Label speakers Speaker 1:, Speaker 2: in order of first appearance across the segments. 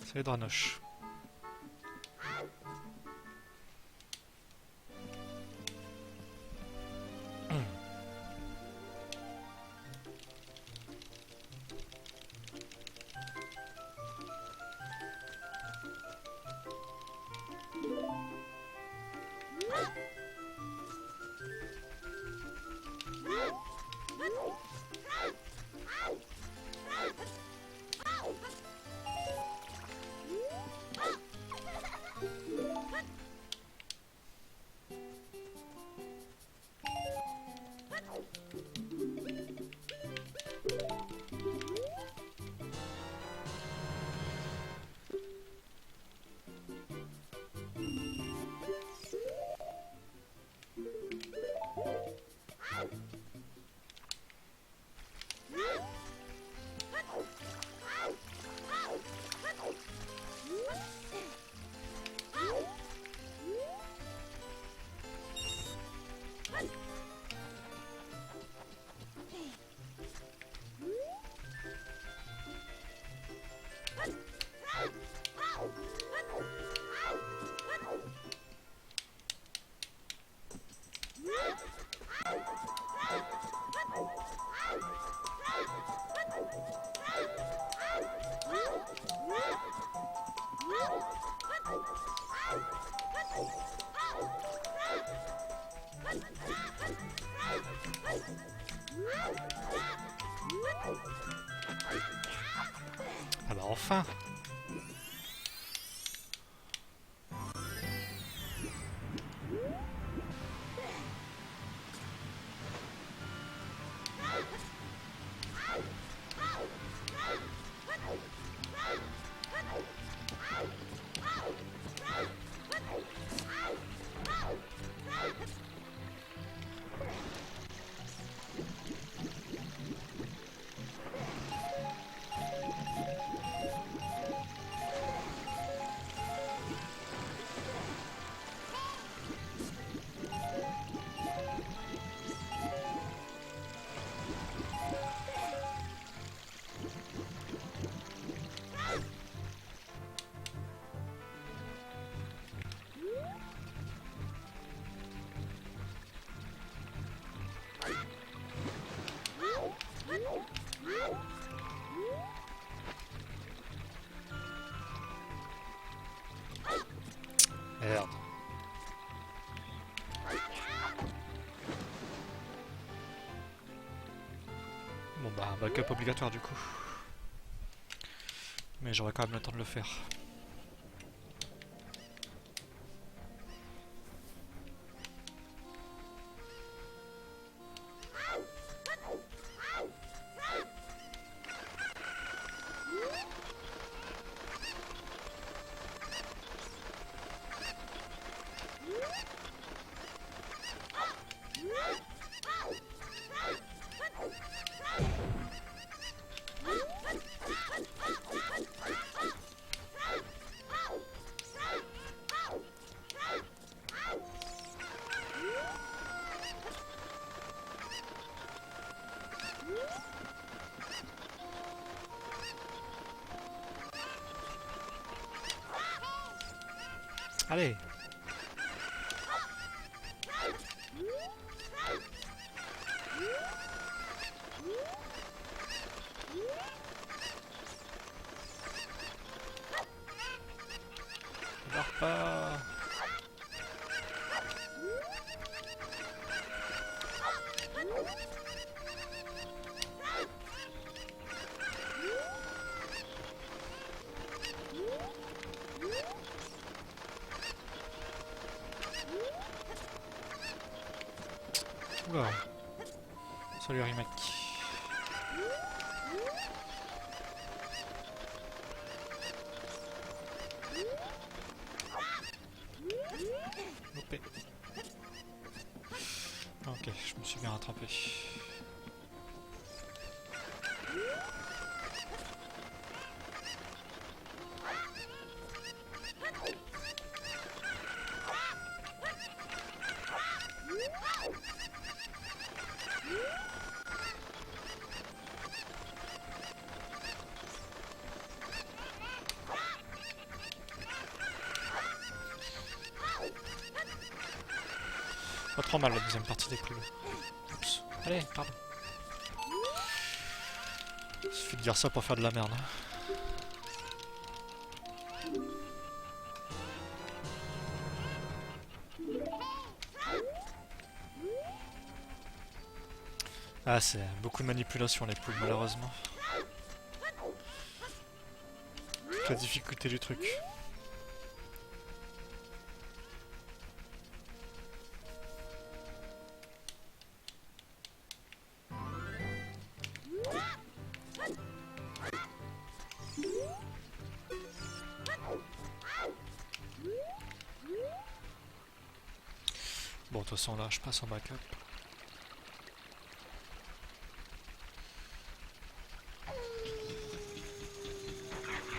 Speaker 1: Salut Dranoche. Ah bah enfin! Merde. Bon bah un backup obligatoire du coup. Mais j'aurais quand même le temps de le faire. Allez! Barre pas! Oula! Salut Rimac. Loupé. Ok, je me suis bien rattrapé. trop mal la deuxième partie des poules. Oups. Allez, pardon. Il suffit de dire ça pour faire de la merde. Ah, c'est beaucoup de manipulation les poules, malheureusement. La difficulté du truc. Bon, de toute façon, là, je passe en backup.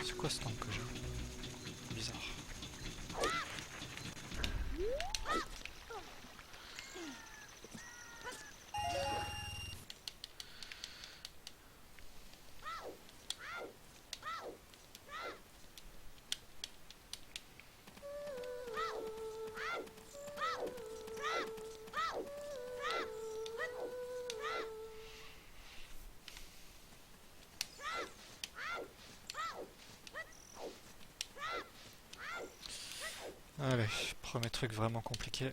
Speaker 1: C'est quoi ce tank que j'ai? Bizarre. Allez, premier truc vraiment compliqué.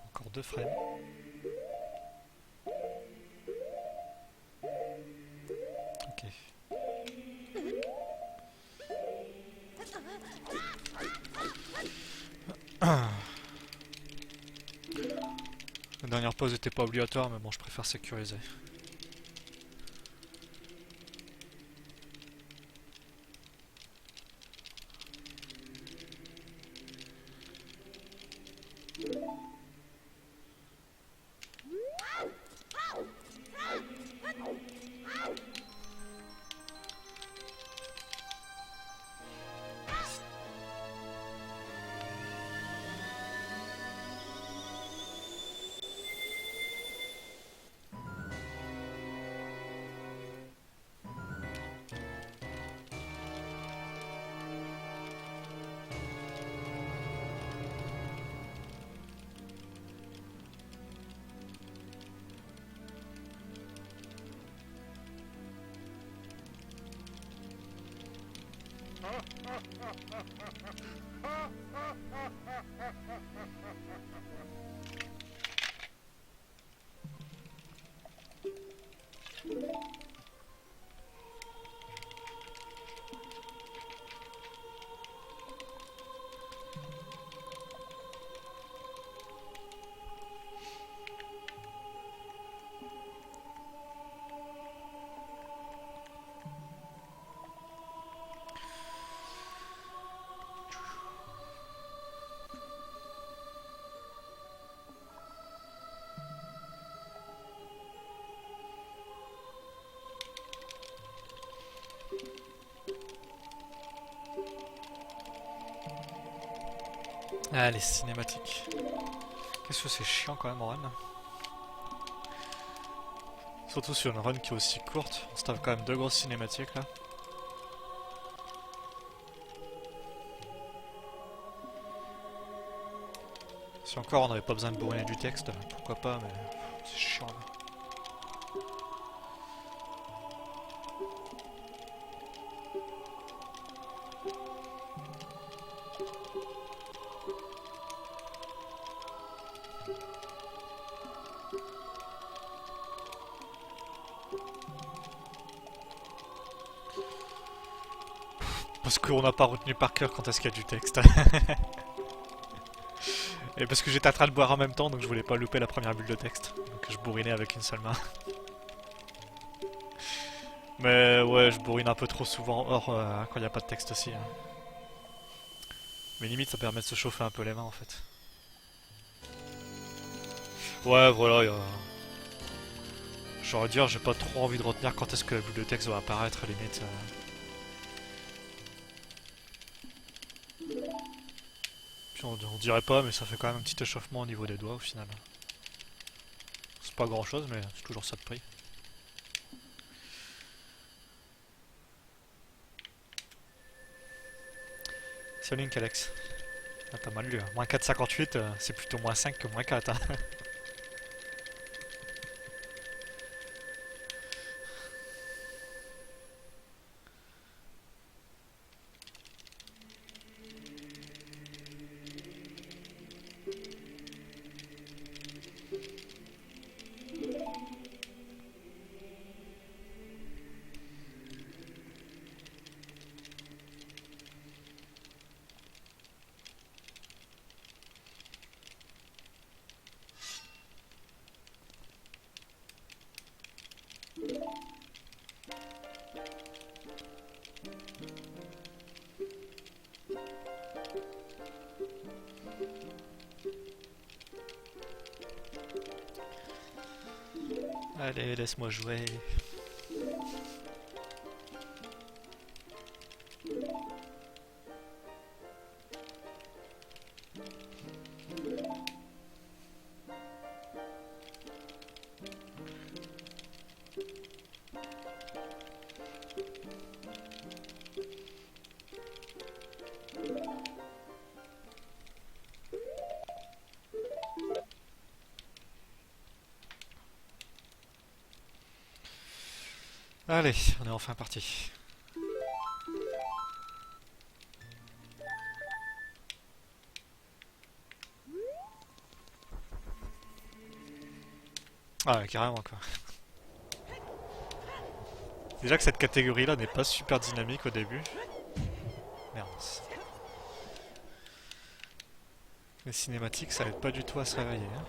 Speaker 1: Encore 2 frames. Ok. La dernière pause n'était pas obligatoire, mais bon, je préfère sécuriser. Ah, les cinématiques. Qu'est-ce que c'est chiant quand même en run. Surtout sur une run qui est aussi courte. On se tape quand même 2 grosses cinématiques là. Si encore on n'avait pas besoin de bourriner du texte, pourquoi pas, mais c'est chiant là. Parce qu'on n'a pas retenu par cœur quand est-ce qu'il y a du texte. Et parce que j'étais en train de boire en même temps, donc je voulais pas louper la première bulle de texte. Donc je bourrinais avec une seule main. Mais ouais, je bourrine un peu trop souvent, or quand il n'y a pas de texte aussi. Hein. Mais limite, ça permet de se chauffer un peu les mains en fait. Ouais, voilà, j'aurais dire, j'ai pas trop envie de retenir quand est-ce que la bulle de texte va apparaître, limite. Puis on dirait pas, mais ça fait quand même un petit échauffement au niveau des doigts au final. C'est pas grand chose, mais c'est toujours ça de prix. Salut Link Alex. Ah, t'as mal lu. Hein. Moins 4,58, c'est plutôt moins 5 que moins 4. Hein. Allez, laisse-moi jouer. Allez, on est enfin parti. Ah, carrément quoi. Déjà que cette catégorie là n'est pas super dynamique au début. Merde. Les cinématiques ça aide pas du tout à se réveiller. Hein.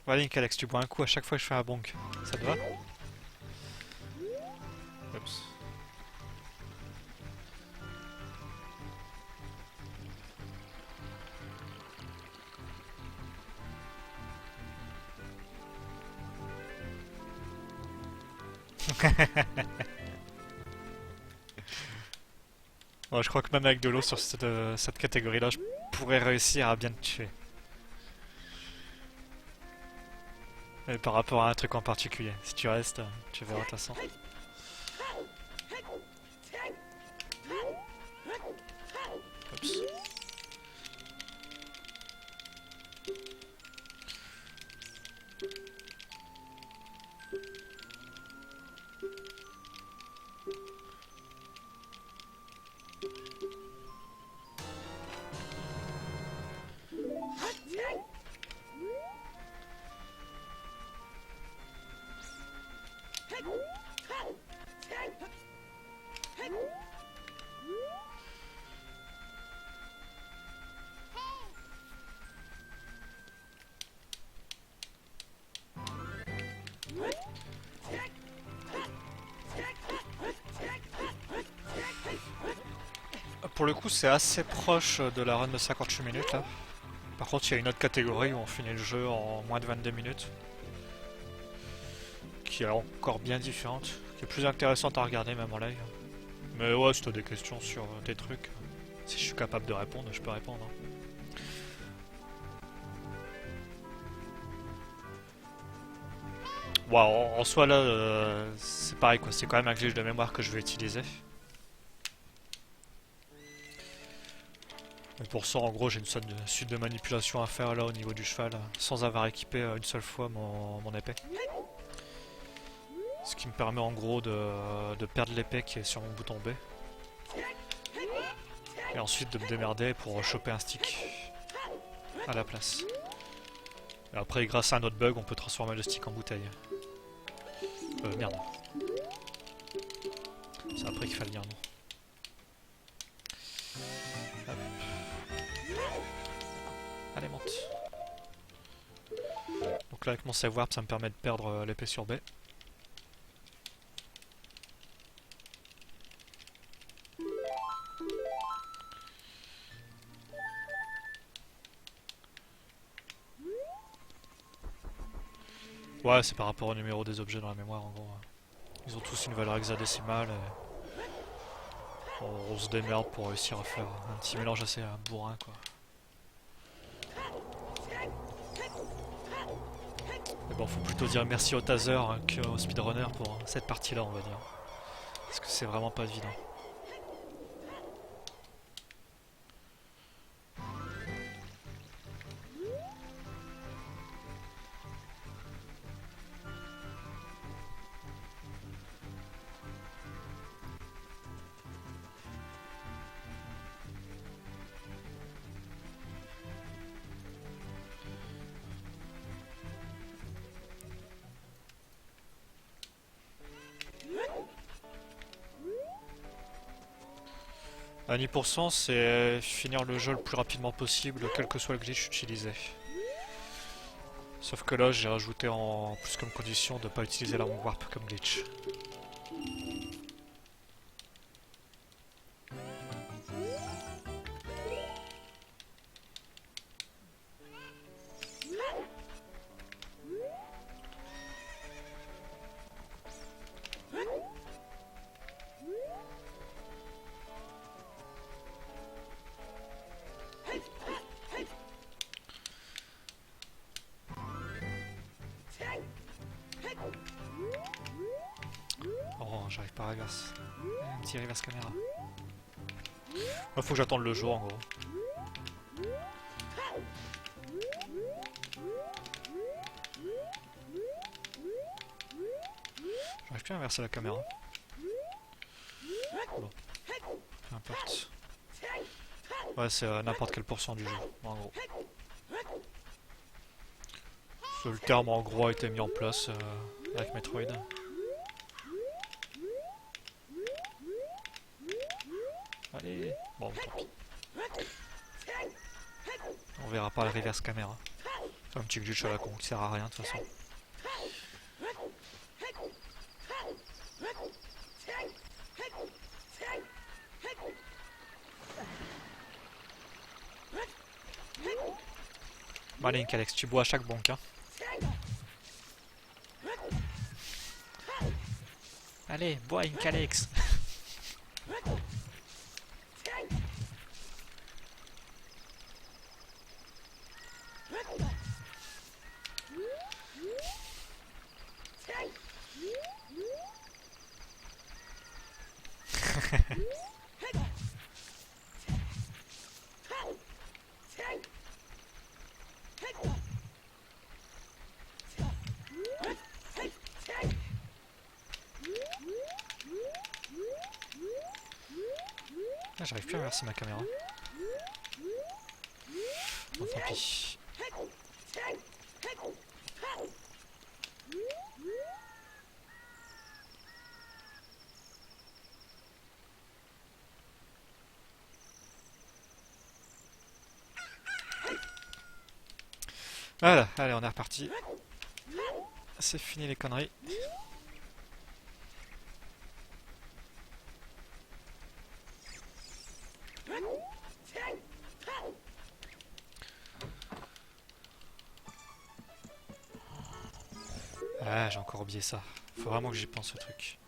Speaker 1: Voilà Link Alex, tu bois un coup à chaque fois que je fais un bonk. Ça te va? Oups. Bon, je crois que même avec de l'eau sur cette catégorie-là, je pourrais réussir à bien te tuer. Et par rapport à un truc en particulier. Si tu restes, tu verras de toute façon. Oups. Pour le coup, c'est assez proche de la run de 58 minutes là. Par contre, il y a une autre catégorie où on finit le jeu en moins de 22 minutes. Qui est encore bien différente. Qui est plus intéressante à regarder même en live. Mais ouais, si t'as des questions sur des trucs, si je suis capable de répondre, je peux répondre. Hein. Wow, en soi là, c'est pareil quoi, c'est quand même un glitch de mémoire que je vais utiliser. Et pour ça, en gros, j'ai une suite de manipulation à faire là au niveau du cheval, sans avoir équipé une seule fois mon épée. Ce qui me permet en gros de perdre l'épée qui est sur mon bouton B. Et ensuite de me démerder pour choper un stick à la place. Et après, grâce à un autre bug, on peut transformer le stick en bouteille. Merde. C'est après qu'il fallait dire non. Hop. Allez, monte. Donc là, avec mon save warp, ça me permet de perdre l'épée sur B. Ouais, c'est par rapport au numéro des objets dans la mémoire en gros. Ils ont tous une valeur hexadécimale et on se démerde pour réussir à faire un petit mélange assez bourrin quoi. Mais bon, faut plutôt dire merci au taser hein, qu'au speedrunner pour cette partie-là, on va dire. Parce que c'est vraiment pas évident. À 10%, c'est finir le jeu le plus rapidement possible, quel que soit le glitch utilisé. Sauf que là, j'ai rajouté en plus comme condition de ne pas utiliser la warp comme glitch. Oh, j'arrive pas à reverse. Un petit reverse caméra. Faut que j'attende le jour en gros. J'arrive plus à inverser la caméra. Bon, peu importe. Ouais, c'est n'importe quelle portion du jeu, en gros. Le terme en gros a été mis en place avec Metroid. Allez, bon, tant pis. On verra pas la reverse caméra. Un petit glitch à la con qui sert à rien de toute façon. Bon, allez, Alex, tu bois à chaque bonk, hein. Allez, bois, Alex. Ah, j'arrive plus à inverser ma caméra. Bon, tant pis. Voilà, allez, on est reparti. C'est fini les conneries. Ah, j'ai encore oublié ça. Faut vraiment que j'y pense ce truc.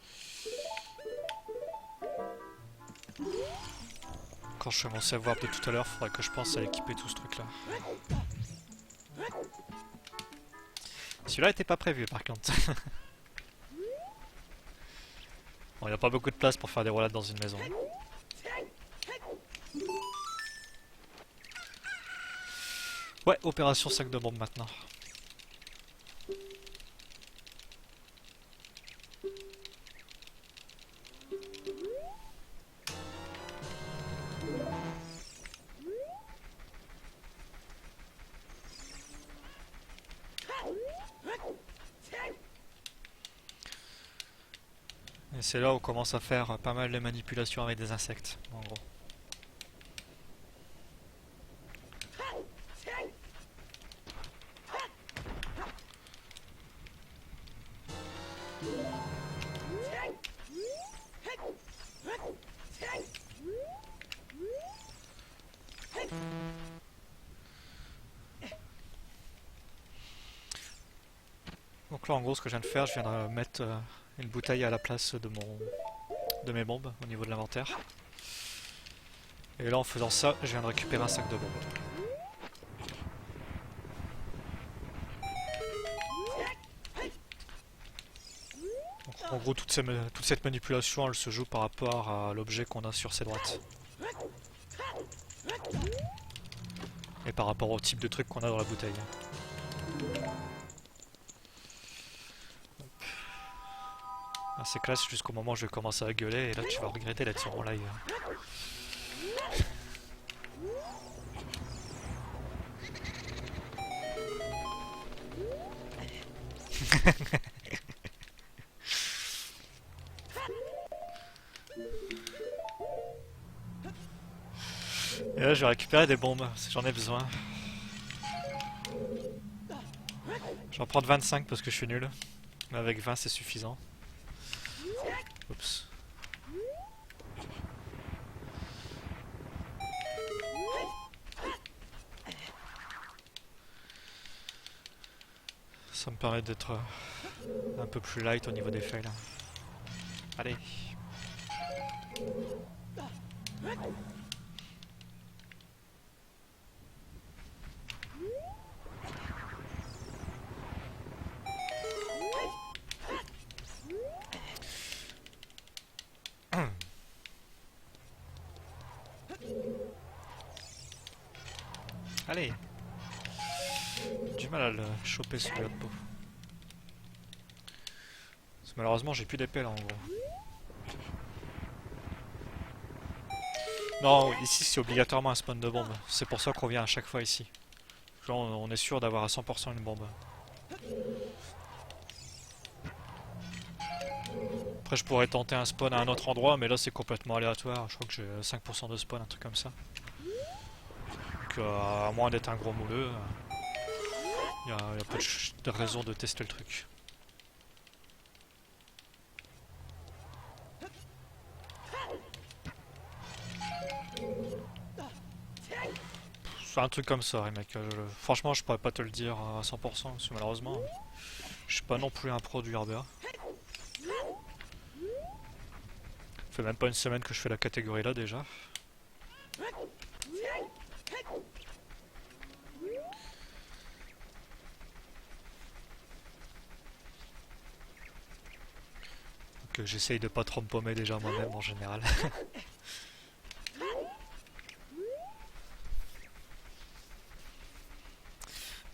Speaker 1: Quand je fais mon save warp de tout à l'heure, faudrait que je pense à équiper tout ce truc là. Celui-là était pas prévu par contre. Bon, il n'y a pas beaucoup de place pour faire des roulades dans une maison. Ouais, opération sac de bombe maintenant. Et c'est là où on commence à faire pas mal de manipulations avec des insectes, en gros. Donc là en gros ce que je viens de faire, je viens de mettre une bouteille à la place de mes bombes au niveau de l'inventaire. Et là en faisant ça, je viens de récupérer un sac de bombes. Donc, en gros toute cette manipulation elle se joue par rapport à l'objet qu'on a sur ses droites. Et par rapport au type de truc qu'on a dans la bouteille. C'est classe jusqu'au moment où je vais commencer à gueuler et là tu vas regretter d'être sur mon live. Et là je vais récupérer des bombes si j'en ai besoin. Je vais en prendre 25 parce que je suis nul. Mais avec 20 c'est suffisant. Oups. Ça me permet d'être un peu plus light au niveau des fails. Allez. Allez. J'ai du mal à le choper celui-là de peau. Parce que malheureusement j'ai plus d'épée là en gros. Non, ici c'est obligatoirement un spawn de bombe. C'est pour ça qu'on vient à chaque fois ici. Genre on est sûr d'avoir à 100% une bombe. Après je pourrais tenter un spawn à un autre endroit mais là c'est complètement aléatoire. Je crois que j'ai 5% de spawn, un truc comme ça. Donc à moins d'être un gros mouleux, il y a pas de raison de tester le truc. C'est un truc comme ça, ouais, mec. Franchement, je pourrais pas te le dire à 100% parce que malheureusement, je suis pas non plus un pro du RBA. Ça fait même pas une semaine que je fais la catégorie là déjà. Donc j'essaye de pas trop me paumer déjà moi-même en général.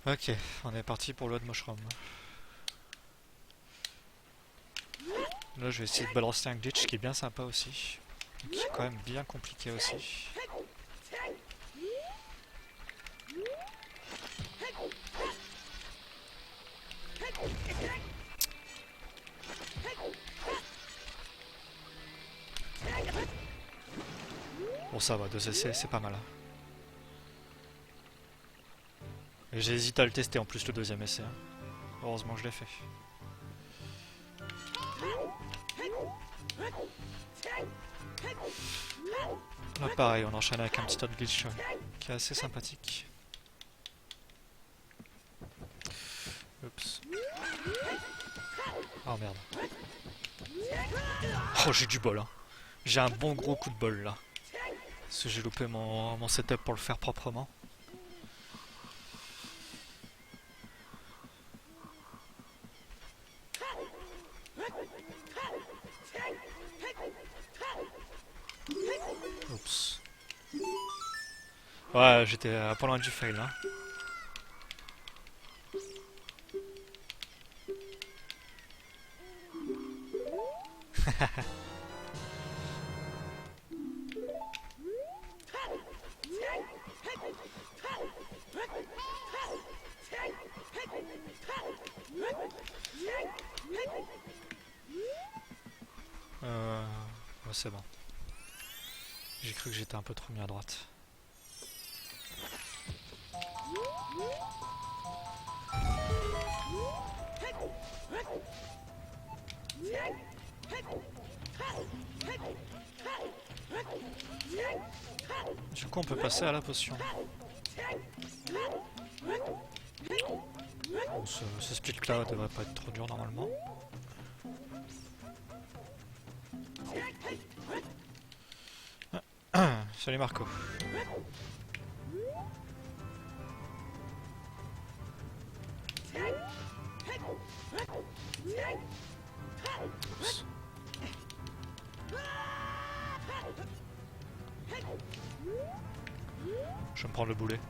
Speaker 1: Ok, on est parti pour l'eau de mushroom. Là je vais essayer de balancer un glitch qui est bien sympa aussi. Qui est quand même bien compliqué aussi. Bon ça va, 2 essais c'est pas mal. Et j'ai hésité à le tester en plus le deuxième essai. Heureusement je l'ai fait. Là pareil, on enchaîne avec un petit autre glitch qui est assez sympathique. Oups. Oh merde. Oh j'ai du bol hein. J'ai un bon gros coup de bol là. Parce que j'ai loupé mon setup pour le faire proprement. Oups. Ouais, j'étais pas loin du fail là. Ouais, c'est bon. J'ai cru que j'étais un peu trop mis à droite. Du coup on peut passer à la potion. Ce split là devrait pas être trop dur normalement. Salut Marco. Je vais me prendre le boulet.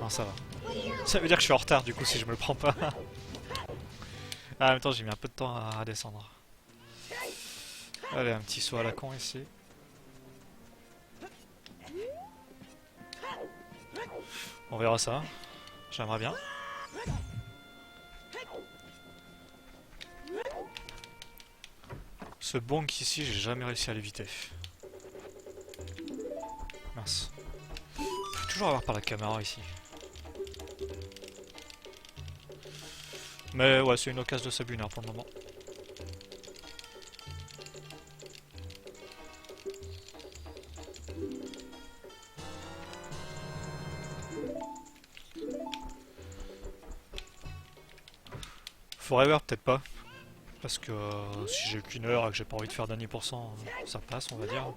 Speaker 1: Non, ça va. Ça veut dire que je suis en retard du coup si je me le prends pas. Ah, en même temps j'ai mis un peu de temps à descendre. Allez, un petit saut à la con ici. On verra ça. J'aimerais bien. Ce bonk ici, j'ai jamais réussi à l'éviter. Mince. Faut toujours avoir par la caméra ici. Mais ouais, c'est une occasion de Sabunard pour le moment. Forever, peut-être pas. Parce que si j'ai qu'une heure et que j'ai pas envie de faire dernier pourcent, ça passe, on va dire.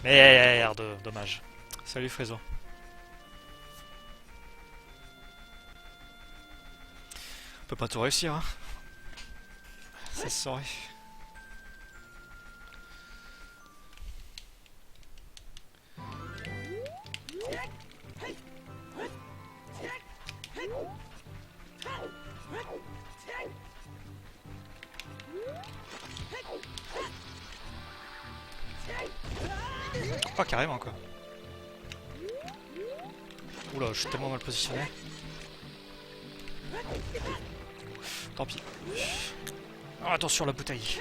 Speaker 1: Merde, dommage. Salut Frézo. On peut pas tout réussir, hein. Ça se saurait. Pas carrément quoi. Oula, je suis tellement mal positionné. Tant pis. Oh, attention la bouteille.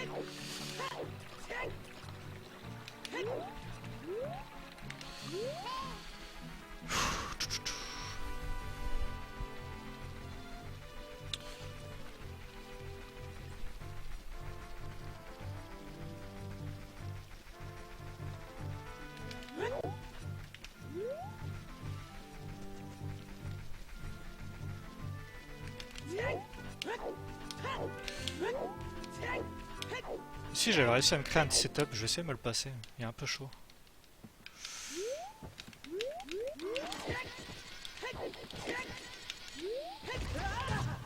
Speaker 1: Si j'avais réussi à me créer un petit setup, je vais essayer de me le passer. Il est un peu chaud.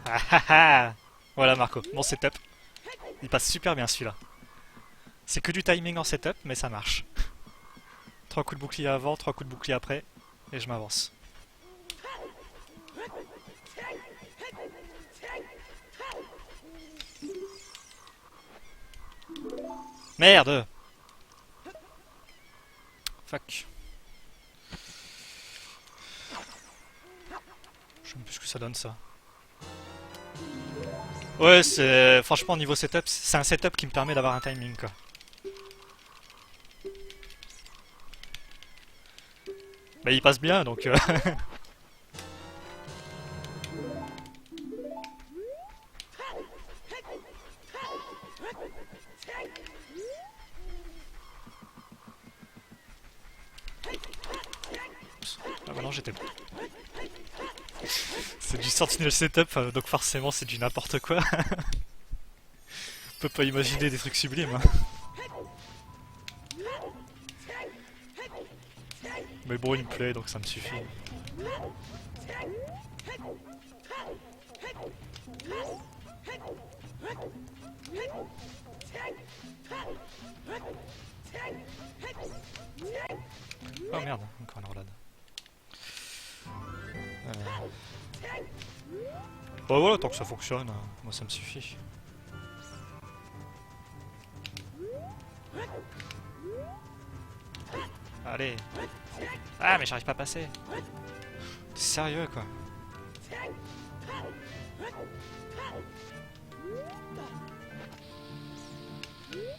Speaker 1: Ah ah ah. Voilà Marco, mon setup. Il passe super bien celui-là. C'est que du timing en setup, mais ça marche. 3 coups de bouclier avant, 3 coups de bouclier après, et je m'avance. Merde! Fuck. Je sais même plus ce que ça donne ça. Ouais, c'est franchement niveau setup, c'est un setup qui me permet d'avoir un timing quoi. Bah il passe bien donc Ah bah non j'étais bon. C'est du Sentinel setup donc forcément c'est du n'importe quoi. On peut pas imaginer des trucs sublimes. Hein. Mais bon il me plaît donc ça me suffit. Oh merde, encore une roulade. Bah voilà, tant que ça fonctionne, moi ça me suffit. Allez. Ah mais j'arrive pas à passer. T'es sérieux quoi.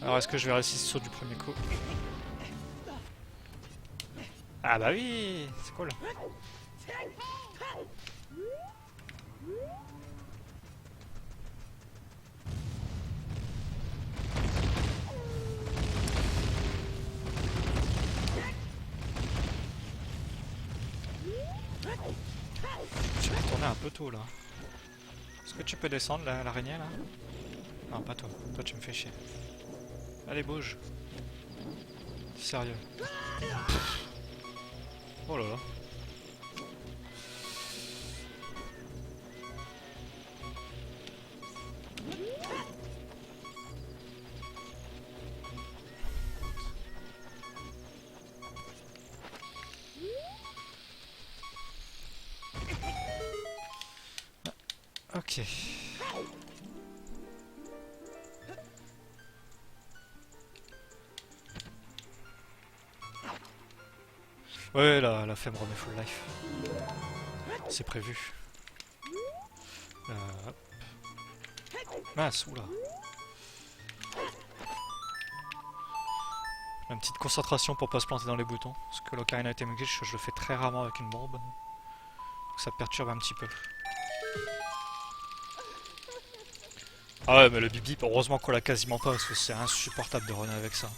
Speaker 1: Alors est-ce que je vais réussir ce saut du premier coup? Ah bah oui, c'est cool. peu tôt là. Est-ce que tu peux descendre l'araignée là? Non, pas toi. Toi, tu me fais chier. Allez, bouge. Sérieux. Oh là là. Ok. Ouais, la femme remet full life. C'est prévu. Hop. Mince, oula. Une petite concentration pour pas se planter dans les boutons. Parce que l'Ocarina of Time glitch, je le fais très rarement avec une bombe. Donc ça perturbe un petit peu. Ah ouais, mais le bip bip, heureusement qu'on l'a quasiment pas parce que c'est insupportable de runner avec ça.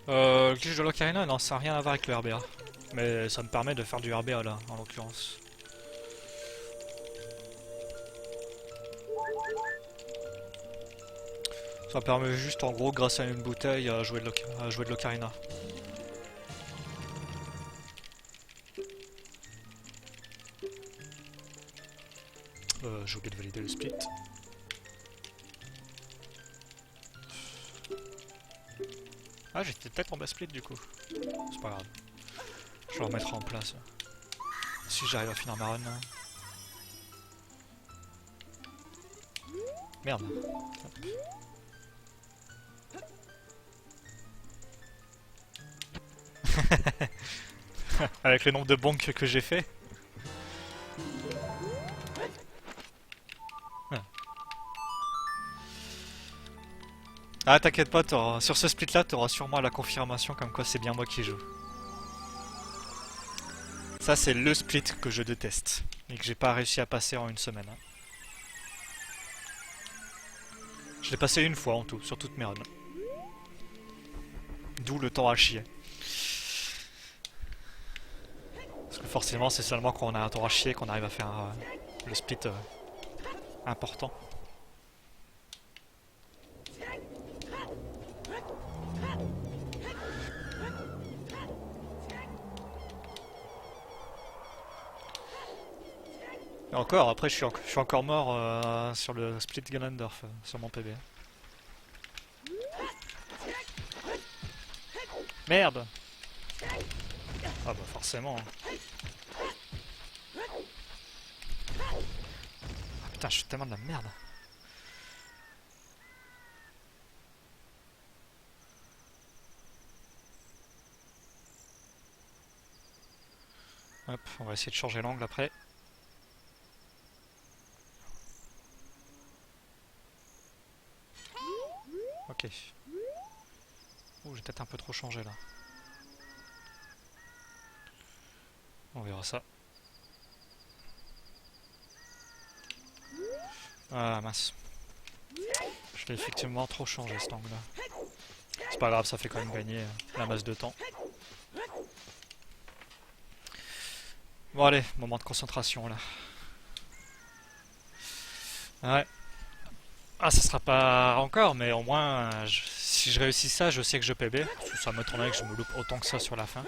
Speaker 1: Le glitch de l'Ocarina, non, ça n'a rien à voir avec le RBA. Mais ça me permet de faire du RBA là, en l'occurrence. Ça permet juste en gros, grâce à une bouteille, à jouer de l'Ocarina. J'ai oublié de valider le split. Ah, j'étais peut-être en bas split du coup. C'est pas grave. Je le remettrai en place. Si j'arrive à finir ma run. Merde. Avec le nombre de bonks que j'ai fait. Ah, t'inquiète pas, sur ce split là, t'auras sûrement la confirmation comme quoi c'est bien moi qui joue. Ça, c'est le split que je déteste et que j'ai pas réussi à passer en une semaine. Je l'ai passé une fois en tout, sur toutes mes runs. D'où le temps à chier. Parce que forcément, c'est seulement quand on a un temps à chier qu'on arrive à faire le split important. Et encore, après, je suis encore mort sur le split Ganondorf, sur mon PB. Merde! Ah bah forcément. Ah putain, je suis tellement de la merde. Hop, on va essayer de changer l'angle après. Ok. Ouh, j'ai peut-être un peu trop changé là. On verra ça. Ah mince. Je l'ai effectivement trop changé cet angle là. C'est pas grave, ça fait quand même gagner la masse de temps. Bon allez, moment de concentration là. Ouais. Ah, ça sera pas encore, mais au moins, si je réussis ça, je sais que je PB. Parce que ça m'étonnerait que je me loupe autant que ça sur la fin.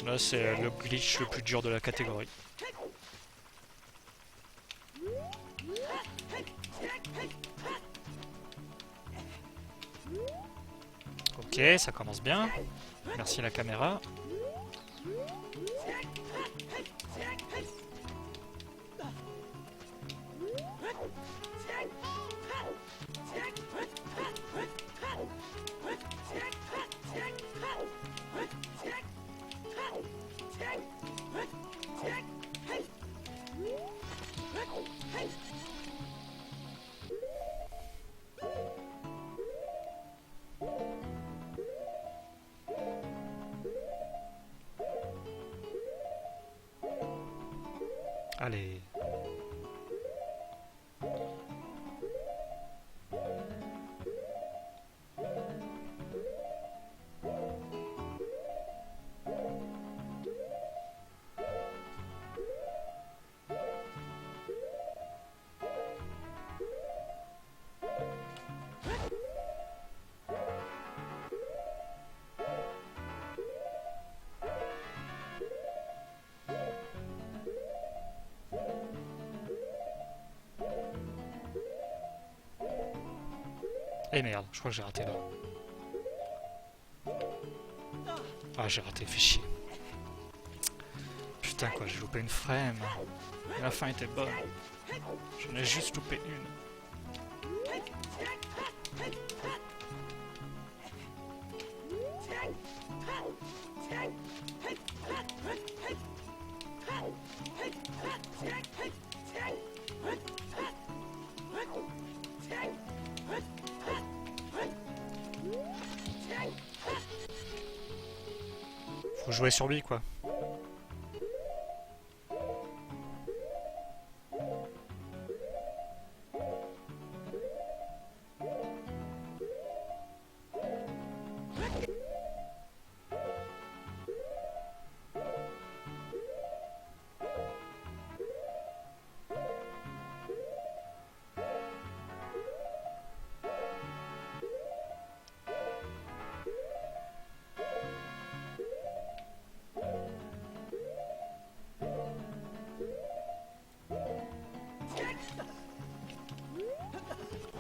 Speaker 1: Là, c'est le glitch le plus dur de la catégorie. Ok, ça commence bien. Merci la caméra. Allez. Eh merde, je crois que j'ai raté là. Ah, j'ai raté, fais chier. Putain quoi, j'ai loupé une frame. La fin était bonne. J'en ai juste loupé une. Faut jouer sur lui quoi.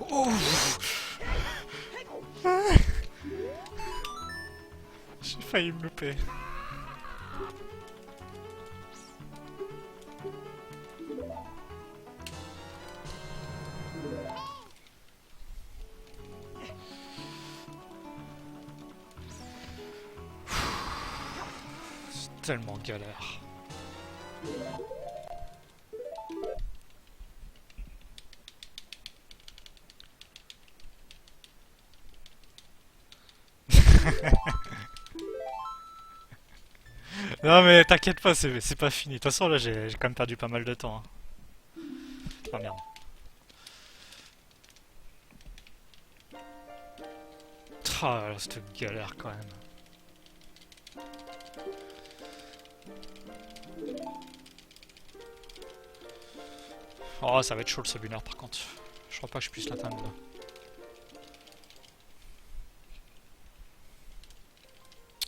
Speaker 1: Oh, j'ai failli me louper. C'est tellement galère. Non mais t'inquiète pas, c'est pas fini. De toute façon là j'ai quand même perdu pas mal de temps. Hein. Oh merde. Ah là, cette galère quand même. Oh ça va être chaud le sabuneur par contre. Je crois pas que je puisse l'atteindre là.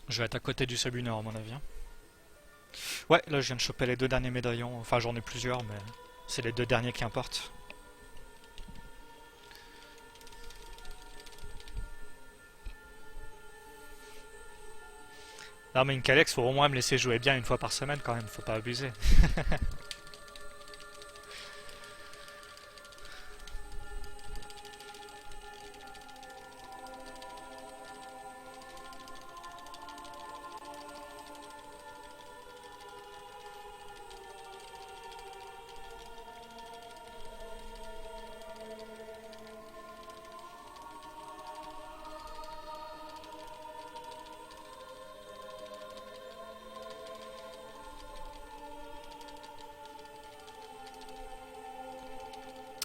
Speaker 1: Je vais être à côté du sabuneur à mon avis. Hein. Ouais, là je viens de choper les 2 derniers médaillons. Enfin j'en ai plusieurs mais c'est les 2 derniers qui importent. Non mais une Calex, faut au moins me laisser jouer bien une fois par semaine quand même, faut pas abuser.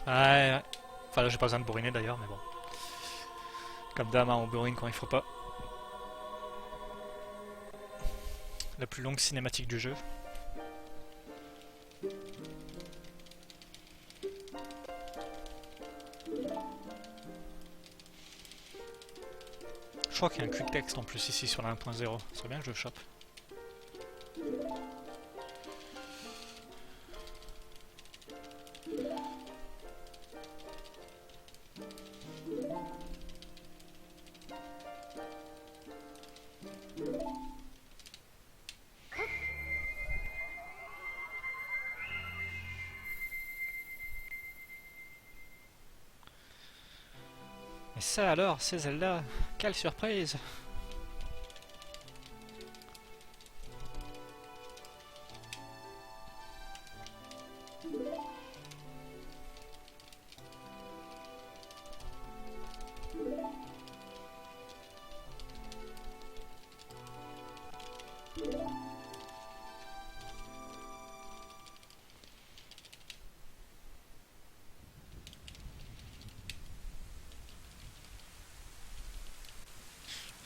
Speaker 1: Ouais. Enfin là j'ai pas besoin de bourriner d'ailleurs mais bon. Comme d'hab hein, on bourrine quand il faut pas. La plus longue cinématique du jeu. Je crois qu'il y a un quick text en plus ici sur la 1.0. Ce serait bien que je le chope. Et ça alors, c'est Zelda. Quelle surprise!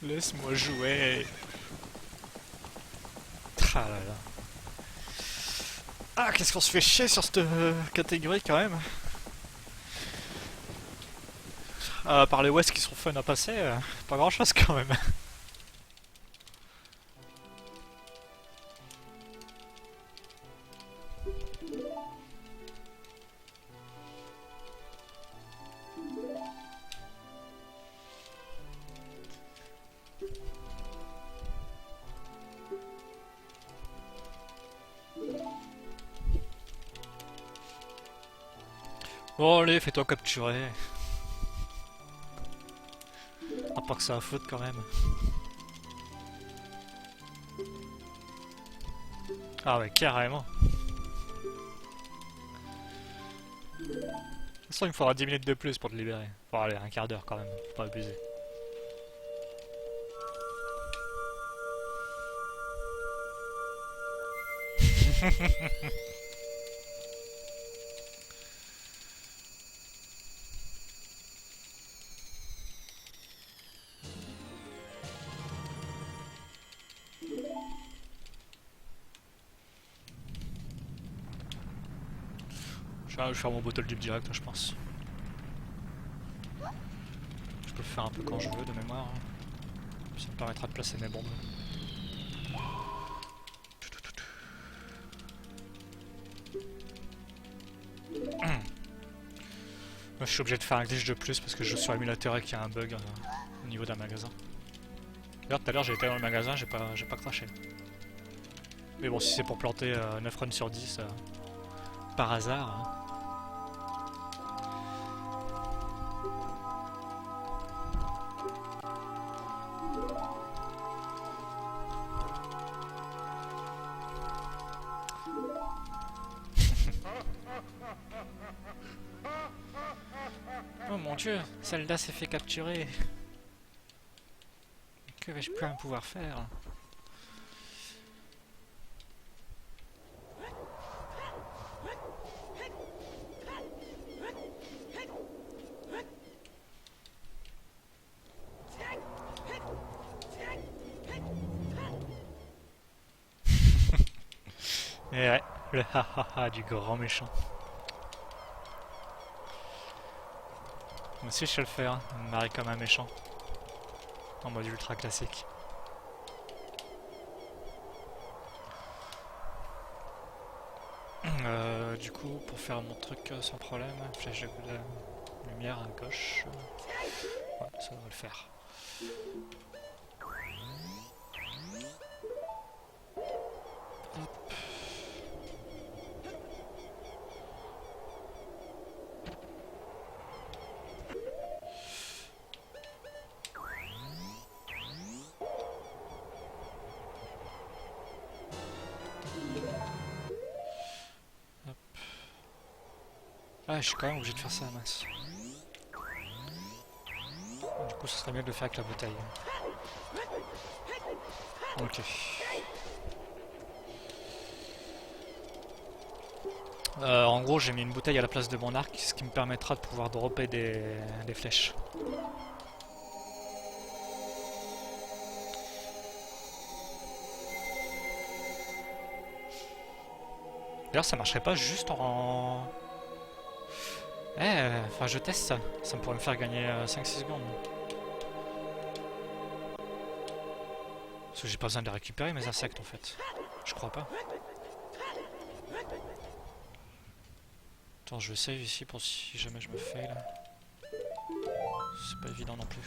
Speaker 1: Laisse-moi jouer. Ah là là. Ah, qu'est-ce qu'on se fait chier sur cette catégorie quand même. Par les West qui sont fun à passer, pas grand chose quand même. Bon allez, fais-toi capturer. À part que ça a faute quand même. Ah ouais, carrément. De toute façon, il me faudra 10 minutes de plus pour te libérer. Bon allez, un quart d'heure quand même, faut pas abuser. Je vais faire mon bottle dip direct, je pense. Je peux le faire un peu quand je veux de mémoire. Ça me permettra de placer mes bombes. Moi, je suis obligé de faire un glitch de plus parce que je joue sur émulateur et qu'il y a un bug au niveau d'un magasin. D'ailleurs, tout à l'heure, j'ai été dans le magasin, j'ai pas craché. Mais bon, si c'est pour planter 9 runs sur 10 par hasard. Hein. Oh mon dieu, Zelda s'est fait capturer. Que vais-je bien pouvoir faire? Et ouais, le ha du grand méchant. Moi aussi je sais le faire, hein, me marrer comme un méchant. En mode ultra classique. Du coup, pour faire mon truc sans problème, flèche de lumière à gauche. Ouais, ça devrait le faire. Hop. Ah, je suis quand même obligé de faire ça, mince. Du coup, ce serait mieux de le faire avec la bouteille. Ok. En gros, j'ai mis une bouteille à la place de mon arc, ce qui me permettra de pouvoir dropper des flèches. D'ailleurs, ça marcherait pas juste en... enfin je teste ça. Ça me pourrait me faire gagner 5-6 secondes. Parce que j'ai pas besoin de les récupérer mes insectes en fait. Je crois pas. Attends, je vais save ici pour si jamais je me fail. C'est pas évident non plus.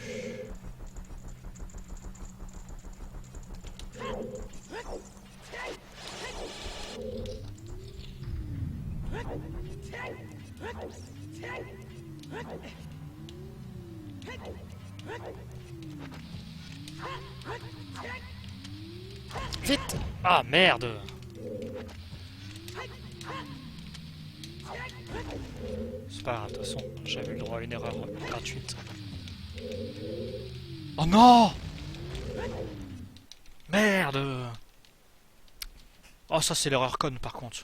Speaker 1: Vite! Ah merde! C'est pas grave, de toute façon, j'avais le droit à une erreur gratuite. Oh non! Merde! Oh ça c'est l'erreur conne par contre.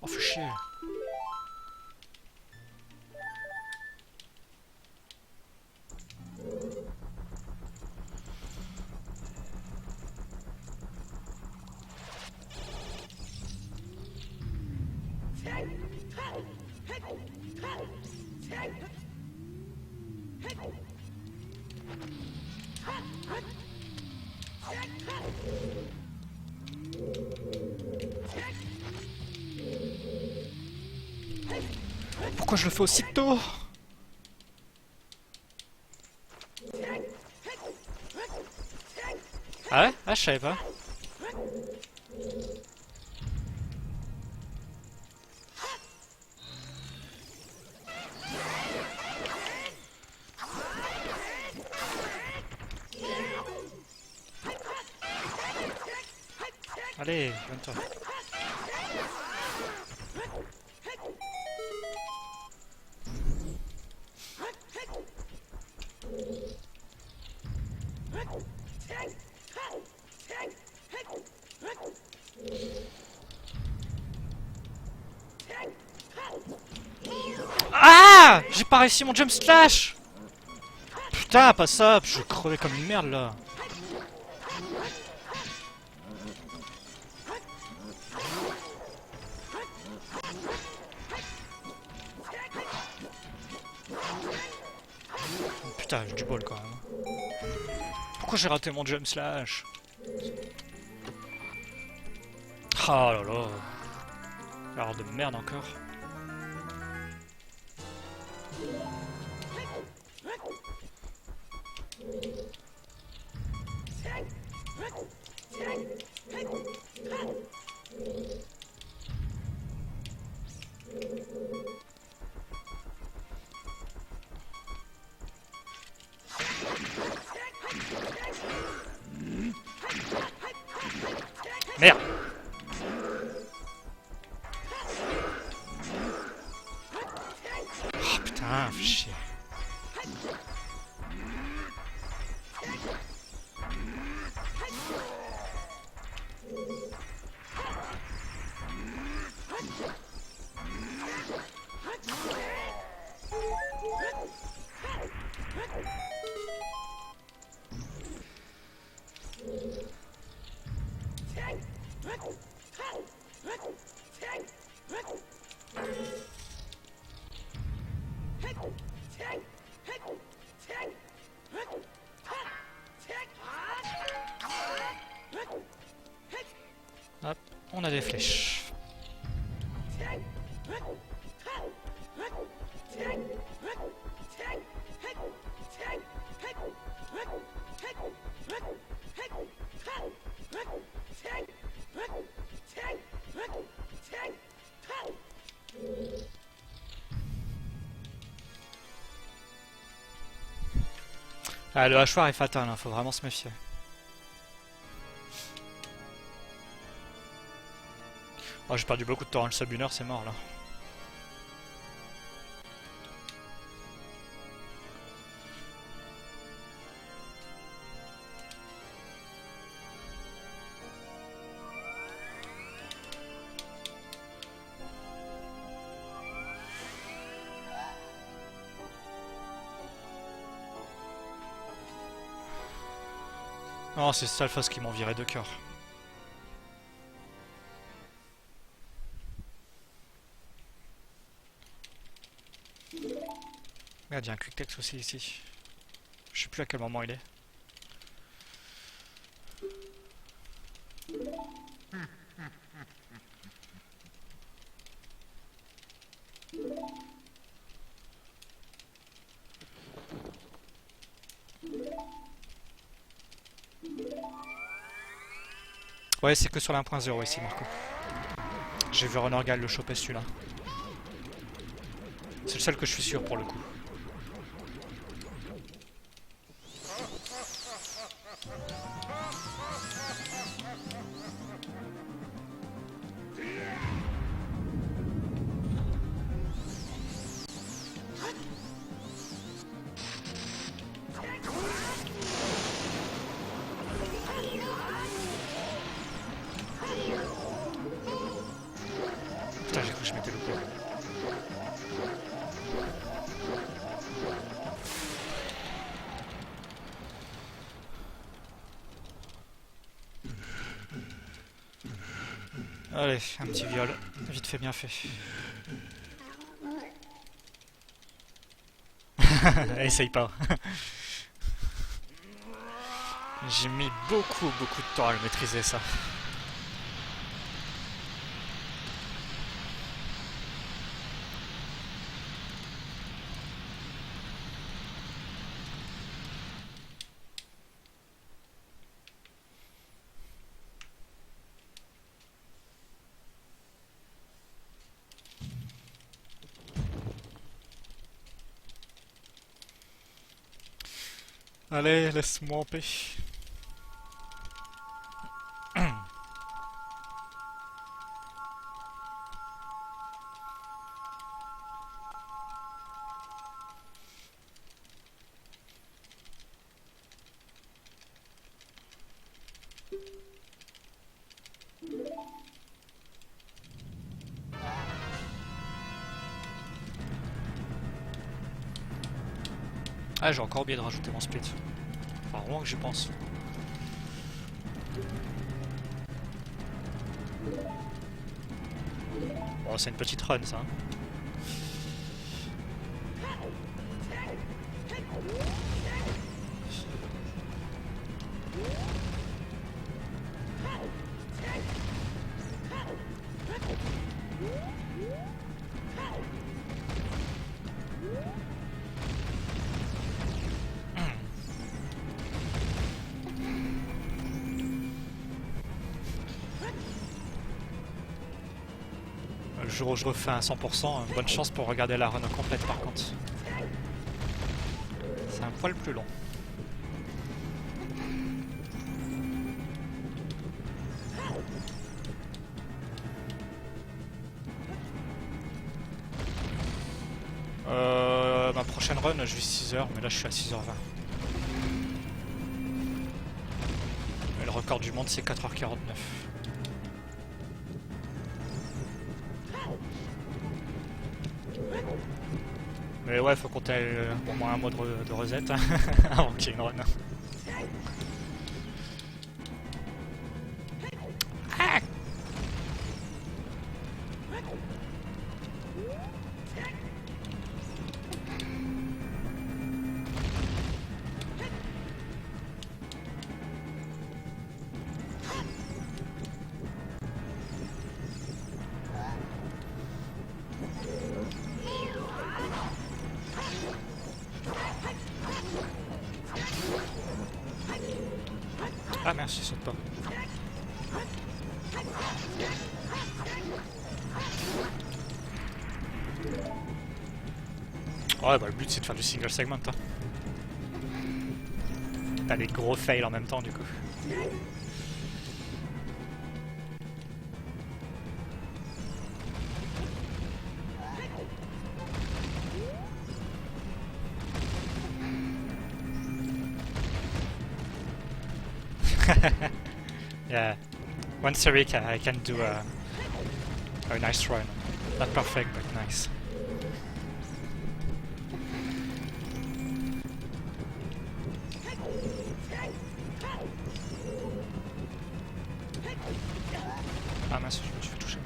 Speaker 1: Oh fais chier. Pourquoi je le fais aussitôt? Ah ouais? Ah, je savais pas. Allez, viens-toi. Ah! J'ai pas réussi mon jump slash! Putain, pas ça, je vais crever comme une merde là. Putain, j'ai du bol quand même. Pourquoi j'ai raté mon jump slash? Ah là là. Alors de merde encore. Merde! Oh putain, fais chier. Hop, on a des flèches. Ah, le hachoir est fatal, hein, faut vraiment se méfier. Oh, j'ai perdu beaucoup de temps, le sub 1 heure, c'est mort là. Non, c'est Stalfos qui m'ont viré de cœur. Merde, il y a un quick text aussi ici. Je sais plus à quel moment il est. Ouais, c'est que sur la 1.0 ici, Marco. J'ai vu Renorgal le choper celui-là. C'est le seul que je suis sûr pour le coup. Putain, j'ai cru que je m'étais loupé. Allez, un petit viol. Vite fait, bien fait. Essaye pas. J'ai mis beaucoup de temps à le maîtriser ça. Allez, laisse-moi en paix. Ah, j'ai encore oublié de rajouter mon split. Enfin, vraiment que j'y pense. Bon, c'est une petite run ça. Le jour où je refais un 100%, bonne chance pour regarder la run complète par contre. C'est un poil plus long. Ma prochaine run, je vis 6h, mais là je suis à 6h20. Et le record du monde c'est 4h49. Mais ouais, faut compter au moins un mois de reset avant qu'il y ait une run. Ah merci, saute pas. Ouais, bah le but c'est de faire du single segment. Hein. T'as des gros fails en même temps du coup. Yeah, once a week I can do a nice run. Not perfect, but nice. Ah mince, je me suis fait toucher.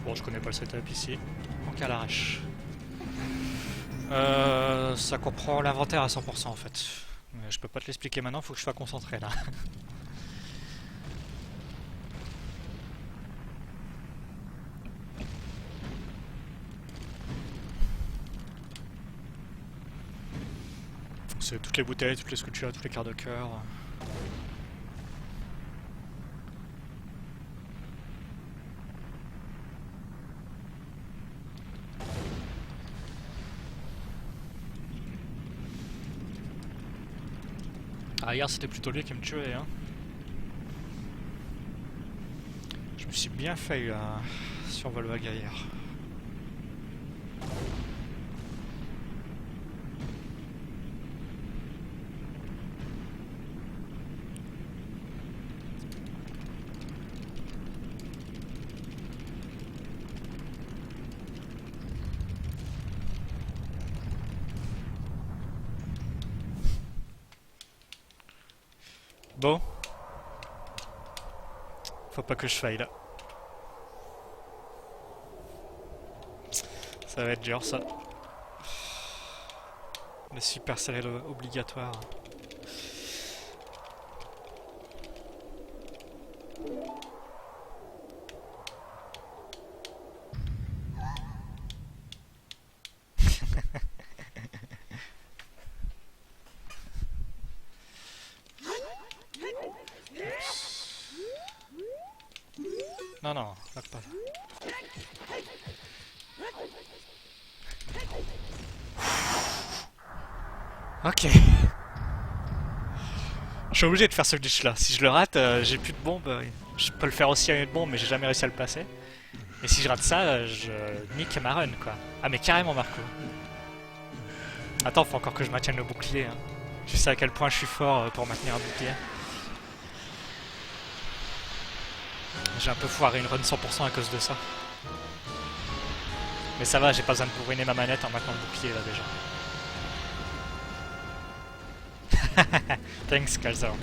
Speaker 1: Bon, je connais pas le setup ici. Donc à l'arrache. Ça comprend l'inventaire à 100% en fait. Mais je peux pas te l'expliquer maintenant, faut que je sois concentré là. C'est toutes les bouteilles, toutes les sculptures, tous les quarts de cœur. Ah, hier c'était plutôt lui qui me tuait, hein. Je me suis bien fait sur Volvaga hier. Bon, faut pas que je faille là. Ça va être dur ça. Le super salaire obligatoire. Non, non, là pas. Ok. Je suis obligé de faire ce glitch là. Si je le rate, j'ai plus de bombes. Je peux le faire aussi à une bombe, mais j'ai jamais réussi à le passer. Et si je rate ça, je nique ma run quoi. Ah, mais carrément, Marco. Attends, faut encore que je maintienne le bouclier. Hein. Je sais à quel point je suis fort pour maintenir un bouclier. J'ai un peu foiré une run 100% à cause de ça. Mais ça va, j'ai pas besoin de ruiner ma manette en maintenant le bouclier là déjà. Thanks, Calzone.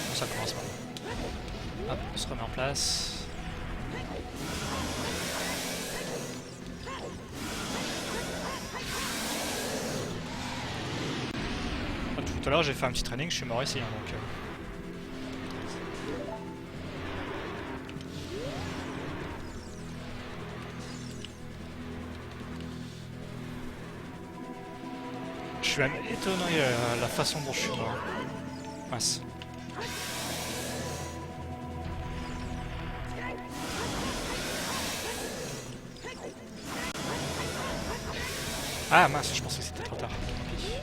Speaker 1: Bon, ça commence mal. Hop, on se remet en place. Ah, tout à l'heure j'ai fait un petit training, je suis mort ici hein, donc. Je suis même étonné la façon dont je suis mort. Mince. Ah mince, je pensais que c'était trop tard. Tant pis.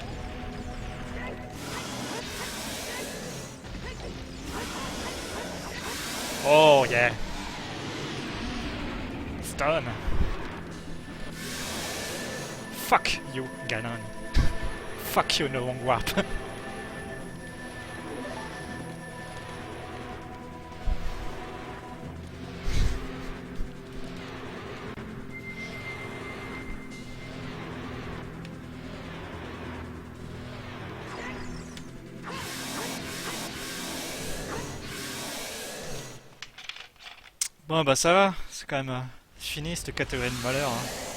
Speaker 1: Oh yeah. Stun. Fuck you, Ganon. Fuck you, no long warp. Bon bah ça va, c'est quand même fini cette catégorie de malheur. Hein.